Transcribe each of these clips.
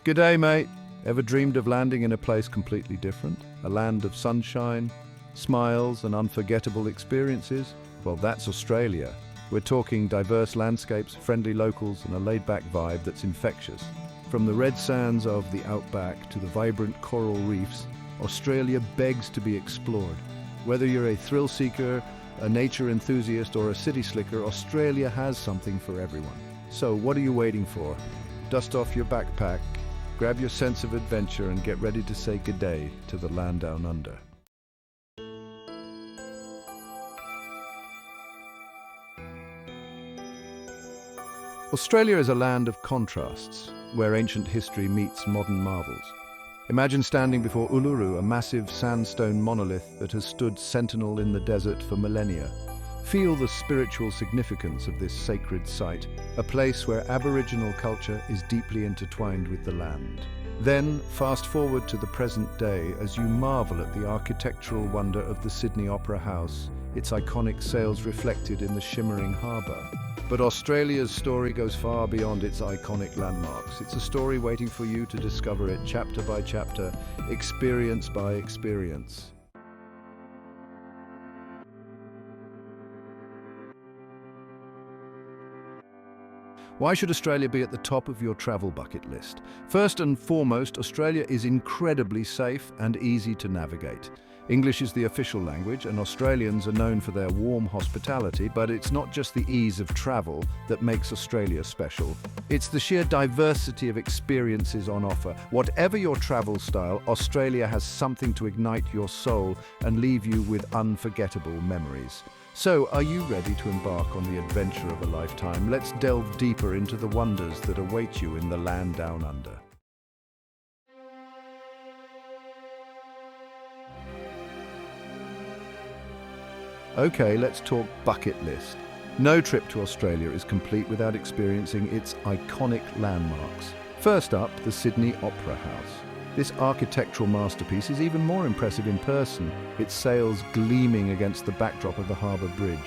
G'day, mate. Ever dreamed of landing in a place completely different? A land of sunshine, smiles, and unforgettable experiences? Well, that's Australia. We're talking diverse landscapes, friendly locals, and a laid-back vibe that's infectious. From the red sands of the Outback to the vibrant coral reefs, Australia begs to be explored. Whether you're a thrill seeker, a nature enthusiast, or a city slicker, Australia has something for everyone. So what are you waiting for? Dust off your backpack, grab your sense of adventure, and get ready to say good day to the land down under. Australia is a land of contrasts, where ancient history meets modern marvels. Imagine standing before Uluru, a massive sandstone monolith that has stood sentinel in the desert for millennia. Feel the spiritual significance of this sacred site, a place where Aboriginal culture is deeply intertwined with the land. Then, fast forward to the present day as you marvel at the architectural wonder of the Sydney Opera House, its iconic sails reflected in the shimmering harbour. But Australia's story goes far beyond its iconic landmarks. It's a story waiting for you to discover it chapter by chapter, experience by experience. Why should Australia be at the top of your travel bucket list? First and foremost, Australia is incredibly safe and easy to navigate. English is the official language, and Australians are known for their warm hospitality, but it's not just the ease of travel that makes Australia special. It's the sheer diversity of experiences on offer. Whatever your travel style, Australia has something to ignite your soul and leave you with unforgettable memories. So, are you ready to embark on the adventure of a lifetime? Let's delve deeper into the wonders that await you in the land down under. Okay, let's talk bucket list. No trip to Australia is complete without experiencing its iconic landmarks. First up, the Sydney Opera House. This architectural masterpiece is even more impressive in person, its sails gleaming against the backdrop of the harbour bridge.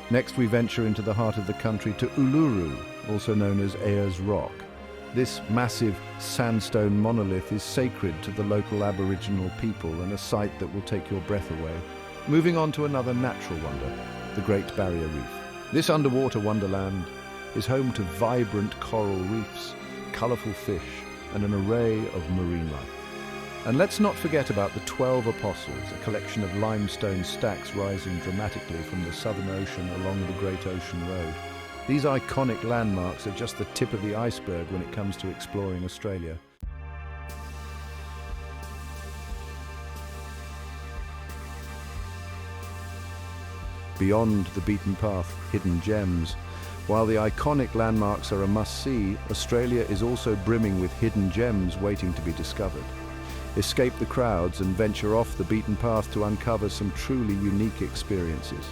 Next, we venture into the heart of the country to Uluru, also known as Ayers Rock. This massive sandstone monolith is sacred to the local Aboriginal people and a sight that will take your breath away. Moving on to another natural wonder, the Great Barrier Reef. This underwater wonderland is home to vibrant coral reefs, colourful fish, and an array of marine life. And let's not forget about the 12 Apostles, a collection of limestone stacks rising dramatically from the Southern Ocean along the Great Ocean Road. These iconic landmarks are just the tip of the iceberg when it comes to exploring Australia. Beyond the beaten path, hidden gems. While the iconic landmarks are a must-see, Australia is also brimming with hidden gems waiting to be discovered. Escape the crowds and venture off the beaten path to uncover some truly unique experiences.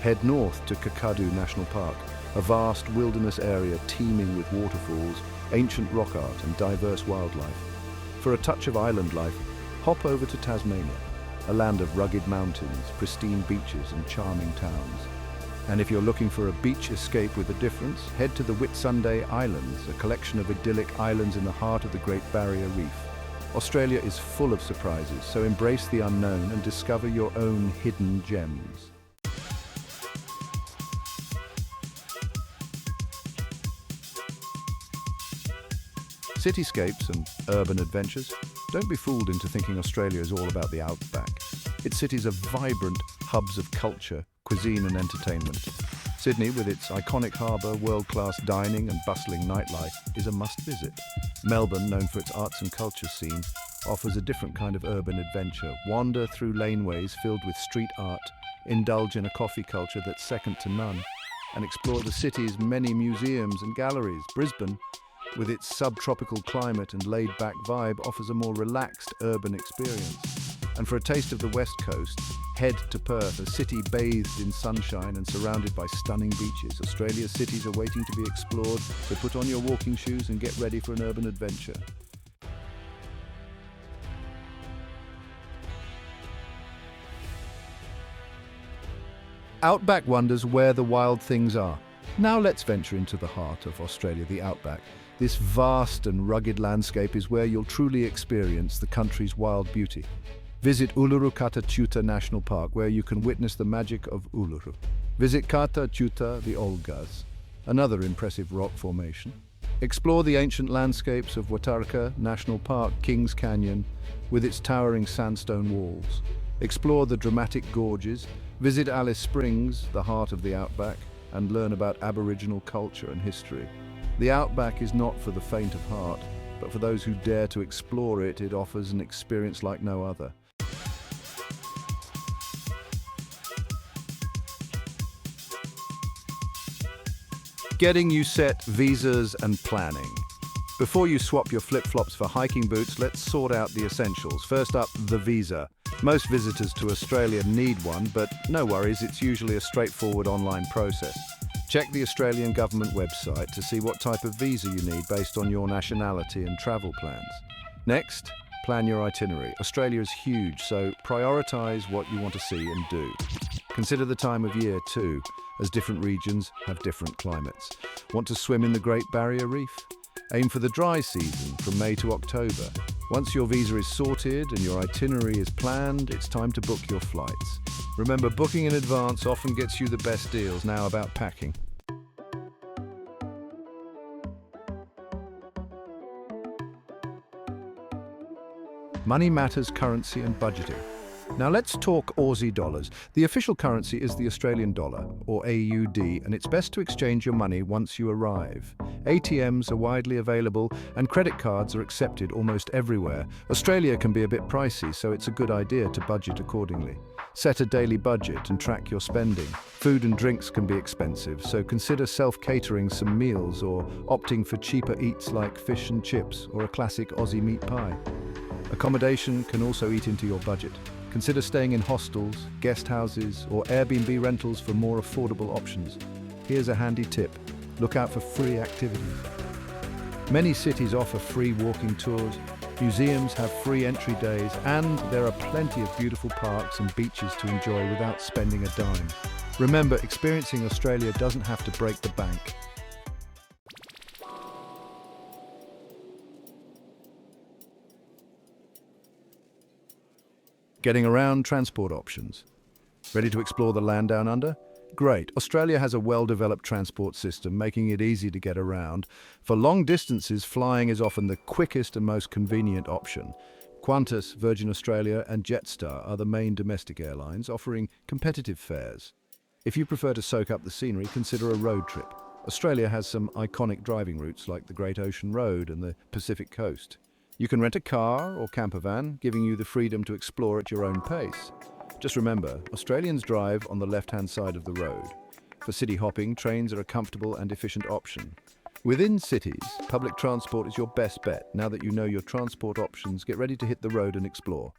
Head north to Kakadu National Park, a vast wilderness area teeming with waterfalls, ancient rock art, and diverse wildlife. For a touch of island life, hop over to Tasmania, a land of rugged mountains, pristine beaches, and charming towns. And if you're looking for a beach escape with a difference, head to the Whitsunday Islands, a collection of idyllic islands in the heart of the Great Barrier Reef. Australia is full of surprises, so embrace the unknown and discover your own hidden gems. Cityscapes and urban adventures. Don't be fooled into thinking Australia is all about the Outback. Its cities are vibrant hubs of culture, cuisine and entertainment. Sydney, with its iconic harbour, world-class dining and bustling nightlife, is a must-visit. Melbourne, known for its arts and culture scene, offers a different kind of urban adventure. Wander through laneways filled with street art, indulge in a coffee culture that's second to none, and explore the city's many museums and galleries. Brisbane, with its subtropical climate and laid-back vibe, offers a more relaxed urban experience. And for a taste of the West Coast, head to Perth, a city bathed in sunshine and surrounded by stunning beaches. Australia's cities are waiting to be explored, so put on your walking shoes and get ready for an urban adventure. Outback wonders where the wild things are. Now let's venture into the heart of Australia, the Outback. This vast and rugged landscape is where you'll truly experience the country's wild beauty. Visit Uluru Kata Tjuta National Park, where you can witness the magic of Uluru. Visit Kata Tjuta, the Olgas, another impressive rock formation. Explore the ancient landscapes of Watarka National Park, Kings Canyon, with its towering sandstone walls. Explore the dramatic gorges, visit Alice Springs, the heart of the Outback, and learn about Aboriginal culture and history. The Outback is not for the faint of heart, but for those who dare to explore it, it offers an experience like no other. Getting you set, visas and planning. Before you swap your flip-flops for hiking boots, let's sort out the essentials. First up, the visa. Most visitors to Australia need one, but no worries, it's usually a straightforward online process. Check the Australian government website to see what type of visa you need based on your nationality and travel plans. Next, plan your itinerary. Australia is huge, so prioritise what you want to see and do. Consider the time of year too, as different regions have different climates. Want to swim in the Great Barrier Reef? Aim for the dry season from May to October. Once your visa is sorted and your itinerary is planned, it's time to book your flights. Remember, booking in advance often gets you the best deals. Now about packing. Money matters, currency and budgeting. Now let's talk Aussie dollars. The official currency is the Australian dollar, or AUD, and it's best to exchange your money once you arrive. ATMs are widely available and credit cards are accepted almost everywhere. Australia can be a bit pricey, so it's a good idea to budget accordingly. Set a daily budget and track your spending. Food and drinks can be expensive, so consider self-catering some meals or opting for cheaper eats like fish and chips or a classic Aussie meat pie. Accommodation can also eat into your budget. Consider staying in hostels, guest houses, or Airbnb rentals for more affordable options. Here's a handy tip: look out for free activities. Many cities offer free walking tours, museums have free entry days, and there are plenty of beautiful parks and beaches to enjoy without spending a dime. Remember, experiencing Australia doesn't have to break the bank. Getting around, transport options. Ready to explore the land down under? Great. Australia has a well-developed transport system, making it easy to get around. For long distances, flying is often the quickest and most convenient option. Qantas, Virgin Australia, and Jetstar are the main domestic airlines, offering competitive fares. If you prefer to soak up the scenery, consider a road trip. Australia has some iconic driving routes like the Great Ocean Road and the Pacific Coast. You can rent a car or camper van, giving you the freedom to explore at your own pace. Just remember, Australians drive on the left-hand side of the road. For city hopping, trains are a comfortable and efficient option. Within cities, public transport is your best bet. Now that you know your transport options, get ready to hit the road and explore.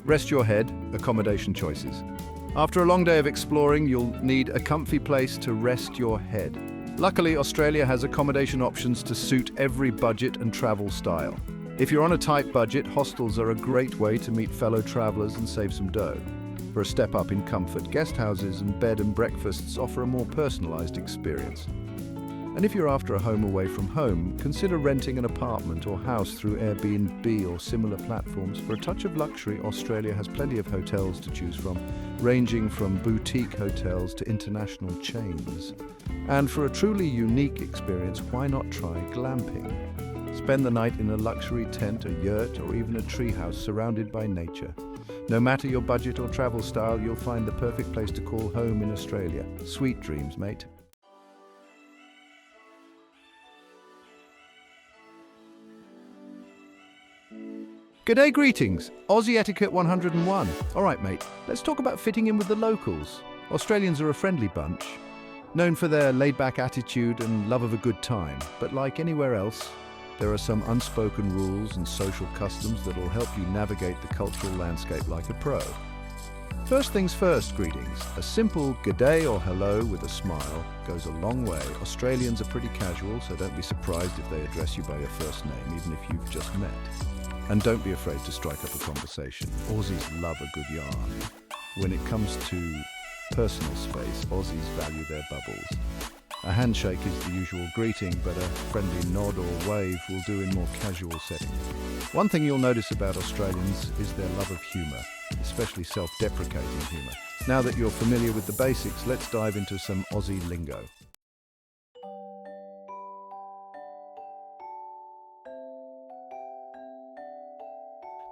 Rest your head, accommodation choices. After a long day of exploring, you'll need a comfy place to rest your head. Luckily, Australia has accommodation options to suit every budget and travel style. If you're on a tight budget, hostels are a great way to meet fellow travelers and save some dough. For a step up in comfort, guest houses and bed and breakfasts offer a more personalized experience. And if you're after a home away from home, consider renting an apartment or house through Airbnb or similar platforms. For a touch of luxury, Australia has plenty of hotels to choose from, ranging from boutique hotels to international chains. And for a truly unique experience, why not try glamping? Spend the night in a luxury tent, a yurt, or even a treehouse surrounded by nature. No matter your budget or travel style, you'll find the perfect place to call home in Australia. Sweet dreams, mate. G'day, greetings. Aussie Etiquette 101. All right, mate, let's talk about fitting in with the locals. Australians are a friendly bunch, known for their laid-back attitude and love of a good time. But like anywhere else, there are some unspoken rules and social customs that will help you navigate the cultural landscape like a pro. First things first, greetings. A simple g'day or hello with a smile goes a long way. Australians are pretty casual, so don't be surprised if they address you by your first name, even if you've just met. And don't be afraid to strike up a conversation. Aussies love a good yarn. When it comes to personal space, Aussies value their bubbles. A handshake is the usual greeting, but a friendly nod or wave will do in more casual settings. One thing you'll notice about Australians is their love of humour, especially self-deprecating humour. Now that you're familiar with the basics, let's dive into some Aussie lingo.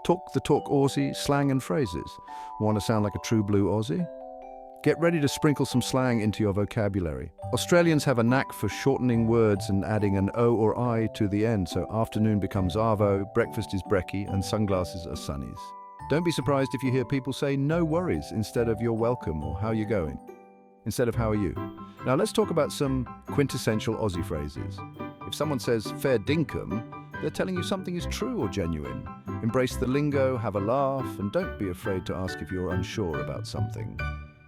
Talk the talk Aussie, slang and phrases. Want to sound like a true blue Aussie? Get ready to sprinkle some slang into your vocabulary. Australians have a knack for shortening words and adding an O or I to the end, so afternoon becomes arvo, breakfast is brekkie, and sunglasses are sunnies. Don't be surprised if you hear people say no worries instead of you're welcome or how you going, instead of how are you. Now let's talk about some quintessential Aussie phrases. If someone says fair dinkum, they're telling you something is true or genuine. Embrace the lingo, have a laugh, and don't be afraid to ask if you're unsure about something.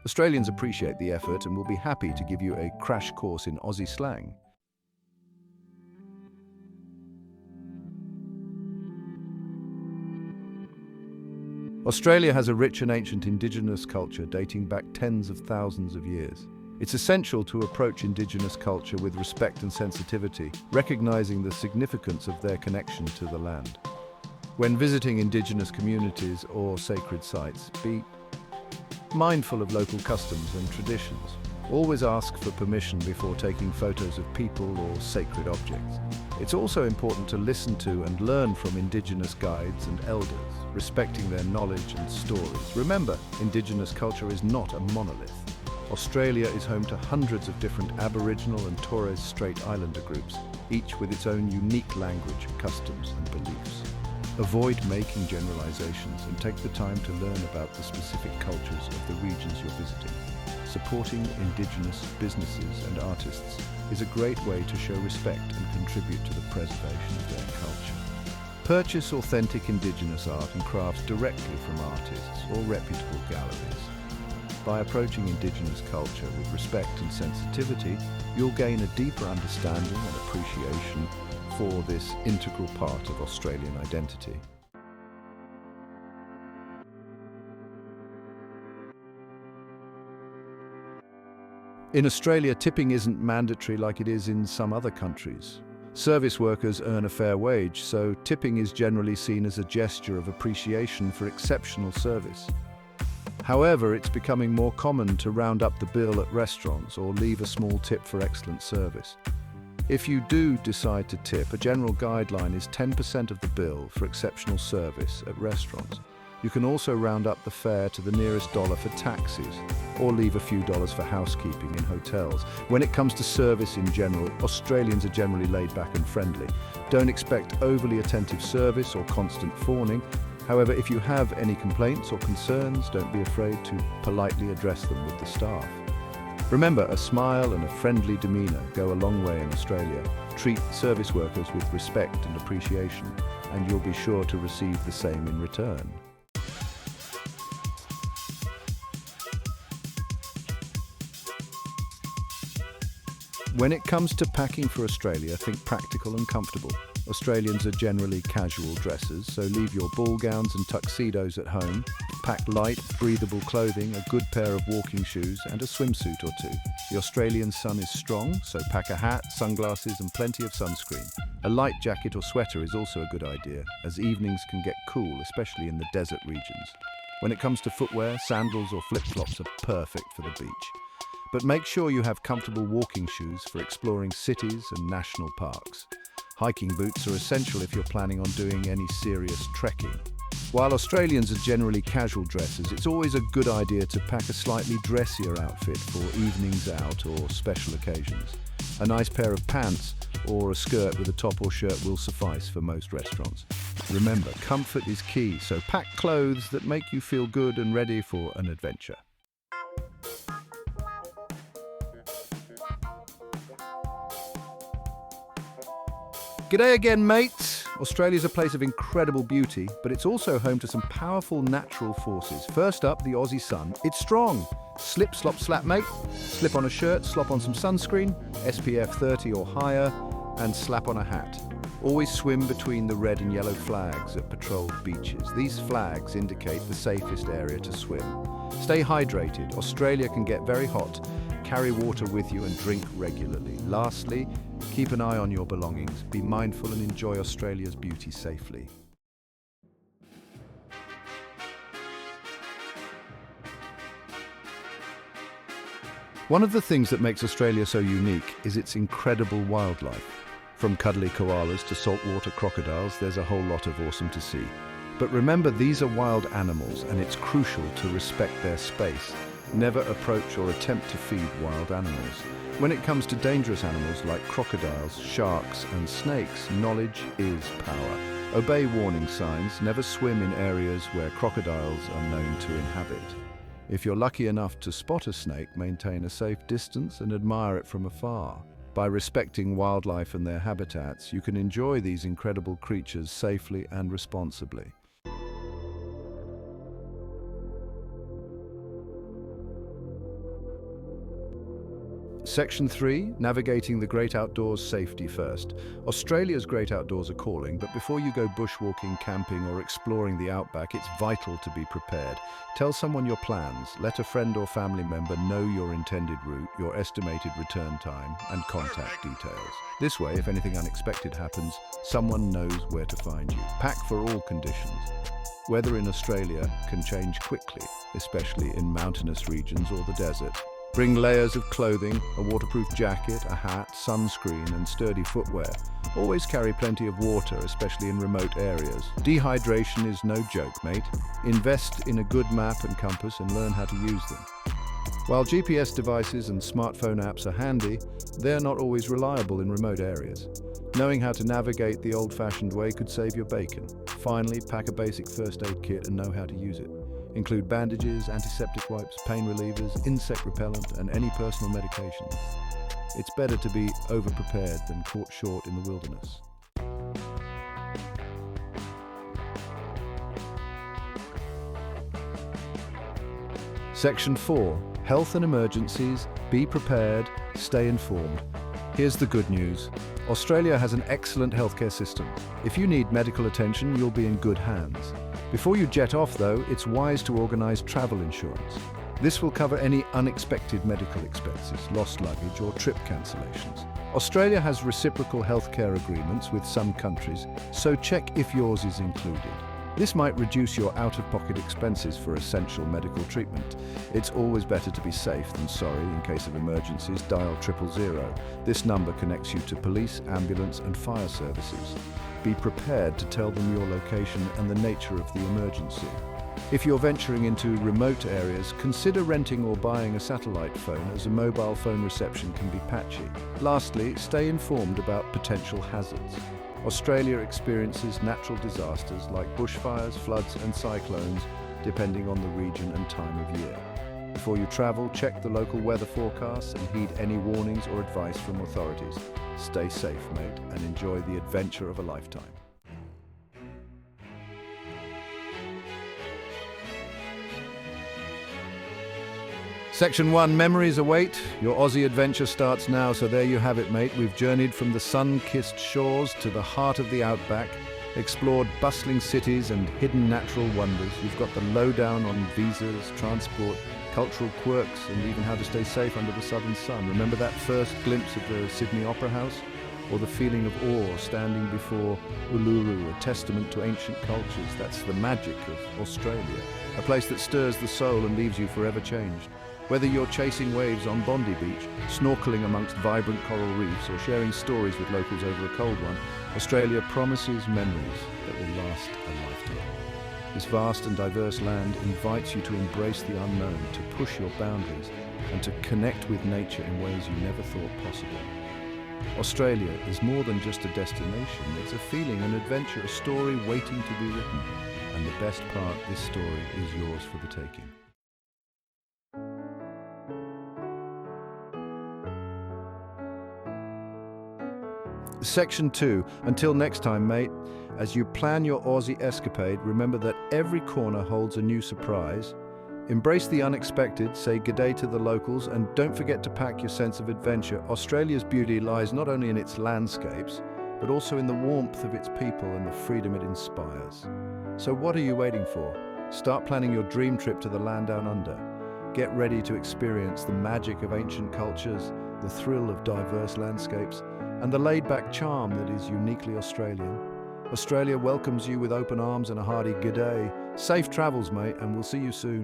Australians appreciate the effort and will be happy to give you a crash course in Aussie slang. Australia has a rich and ancient Indigenous culture dating back tens of thousands of years. It's essential to approach Indigenous culture with respect and sensitivity, recognizing the significance of their connection to the land. When visiting Indigenous communities or sacred sites, be mindful of local customs and traditions. Always ask for permission before taking photos of people or sacred objects. It's also important to listen to and learn from Indigenous guides and elders, respecting their knowledge and stories. Remember, Indigenous culture is not a monolith. Australia is home to hundreds of different Aboriginal and Torres Strait Islander groups, each with its own unique language, customs and beliefs. Avoid making generalizations and take the time to learn about the specific cultures of the regions you're visiting. Supporting Indigenous businesses and artists is a great way to show respect and contribute to the preservation of their culture. Purchase authentic Indigenous art and crafts directly from artists or reputable galleries. By approaching Indigenous culture with respect and sensitivity, you'll gain a deeper understanding and appreciation for this integral part of Australian identity. In Australia, tipping isn't mandatory like it is in some other countries. Service workers earn a fair wage, so tipping is generally seen as a gesture of appreciation for exceptional service. However, it's becoming more common to round up the bill at restaurants or leave a small tip for excellent service. If you do decide to tip, a general guideline is 10% of the bill for exceptional service at restaurants. You can also round up the fare to the nearest dollar for taxis, or leave a few dollars for housekeeping in hotels. When it comes to service in general, Australians are generally laid back and friendly. Don't expect overly attentive service or constant fawning. However, if you have any complaints or concerns, don't be afraid to politely address them with the staff. Remember, a smile and a friendly demeanour go a long way in Australia. Treat service workers with respect and appreciation, and you'll be sure to receive the same in return. When it comes to packing for Australia, think practical and comfortable. Australians are generally casual dressers, so leave your ball gowns and tuxedos at home. Pack light, breathable clothing, a good pair of walking shoes, and a swimsuit or two. The Australian sun is strong, so pack a hat, sunglasses, and plenty of sunscreen. A light jacket or sweater is also a good idea, as evenings can get cool, especially in the desert regions. When it comes to footwear, sandals or flip-flops are perfect for the beach. But make sure you have comfortable walking shoes for exploring cities and national parks. Hiking boots are essential if you're planning on doing any serious trekking. While Australians are generally casual dressers, it's always a good idea to pack a slightly dressier outfit for evenings out or special occasions. A nice pair of pants or a skirt with a top or shirt will suffice for most restaurants. Remember, comfort is key, so pack clothes that make you feel good and ready for an adventure. G'day again, mates! Australia's a place of incredible beauty, but it's also home to some powerful natural forces. First up, the Aussie sun. It's strong. Slip, slop, slap, mate. Slip on a shirt, slop on some sunscreen, SPF 30 or higher, and slap on a hat. Always swim between the red and yellow flags at patrolled beaches. These flags indicate the safest area to swim. Stay hydrated. Australia can get very hot. Carry water with you and drink regularly. Lastly, keep an eye on your belongings. Be mindful and enjoy Australia's beauty safely. One of the things that makes Australia so unique is its incredible wildlife. From cuddly koalas to saltwater crocodiles, there's a whole lot of awesome to see. But remember, these are wild animals, and it's crucial to respect their space. Never approach or attempt to feed wild animals. When it comes to dangerous animals like crocodiles, sharks, and snakes, knowledge is power. Obey warning signs. Never swim in areas where crocodiles are known to inhabit. If you're lucky enough to spot a snake, maintain a safe distance and admire it from afar. By respecting wildlife and their habitats, you can enjoy these incredible creatures safely and responsibly. Section 3, Navigating the Great Outdoors Safety First. Australia's great outdoors are calling, but before you go bushwalking, camping, or exploring the Outback, it's vital to be prepared. Tell someone your plans. Let a friend or family member know your intended route, your estimated return time, and contact details. This way, if anything unexpected happens, someone knows where to find you. Pack for all conditions. Weather in Australia can change quickly, especially in mountainous regions or the desert. Bring layers of clothing, a waterproof jacket, a hat, sunscreen, and sturdy footwear. Always carry plenty of water, especially in remote areas. Dehydration is no joke, mate. Invest in a good map and compass and learn how to use them. While GPS devices and smartphone apps are handy, they're not always reliable in remote areas. Knowing how to navigate the old-fashioned way could save your bacon. Finally, pack a basic first aid kit and know how to use it. Include bandages, antiseptic wipes, pain relievers, insect repellent, and any personal medications. It's better to be over-prepared than caught short in the wilderness. Section 4, Health and Emergencies. Be prepared, stay informed. Here's the good news. Australia has an excellent healthcare system. If you need medical attention, you'll be in good hands. Before you jet off, though, it's wise to organise travel insurance. This will cover any unexpected medical expenses, lost luggage, or trip cancellations. Australia has reciprocal healthcare agreements with some countries, so check if yours is included. This might reduce your out-of-pocket expenses for essential medical treatment. It's always better to be safe than sorry. In case of emergencies, dial 000. This number connects you to police, ambulance, and fire services. Be prepared to tell them your location and the nature of the emergency. If you're venturing into remote areas, consider renting or buying a satellite phone, as a mobile phone reception can be patchy. Lastly, stay informed about potential hazards. Australia experiences natural disasters like bushfires, floods, and cyclones, depending on the region and time of year. Before you travel, check the local weather forecasts and heed any warnings or advice from authorities. Stay safe, mate, and enjoy the adventure of a lifetime. Section 1, Memories await. Your Aussie adventure starts now, so there you have it, mate. We've journeyed from the sun-kissed shores to the heart of the Outback, explored bustling cities and hidden natural wonders. You've got the lowdown on visas, transport, cultural quirks, and even how to stay safe under the southern sun. Remember that first glimpse of the Sydney Opera House? Or the feeling of awe standing before Uluru, a testament to ancient cultures? That's the magic of Australia, a place that stirs the soul and leaves you forever changed. Whether you're chasing waves on Bondi Beach, snorkeling amongst vibrant coral reefs, or sharing stories with locals over a cold one, Australia promises memories that will last a lifetime. This vast and diverse land invites you to embrace the unknown, to push your boundaries, and to connect with nature in ways you never thought possible. Australia is more than just a destination. It's a feeling, an adventure, a story waiting to be written. And the best part, this story is yours for the taking. Section 2. Until next time, mate, as you plan your Aussie escapade, remember that every corner holds a new surprise. Embrace the unexpected, say g'day to the locals, and don't forget to pack your sense of adventure. Australia's beauty lies not only in its landscapes, but also in the warmth of its people and the freedom it inspires. So what are you waiting for? Start planning your dream trip to the land down under. Get ready to experience the magic of ancient cultures, the thrill of diverse landscapes, and the laid-back charm that is uniquely Australian. Australia welcomes you with open arms and a hearty "G'day." Safe travels, mate, and we'll see you soon.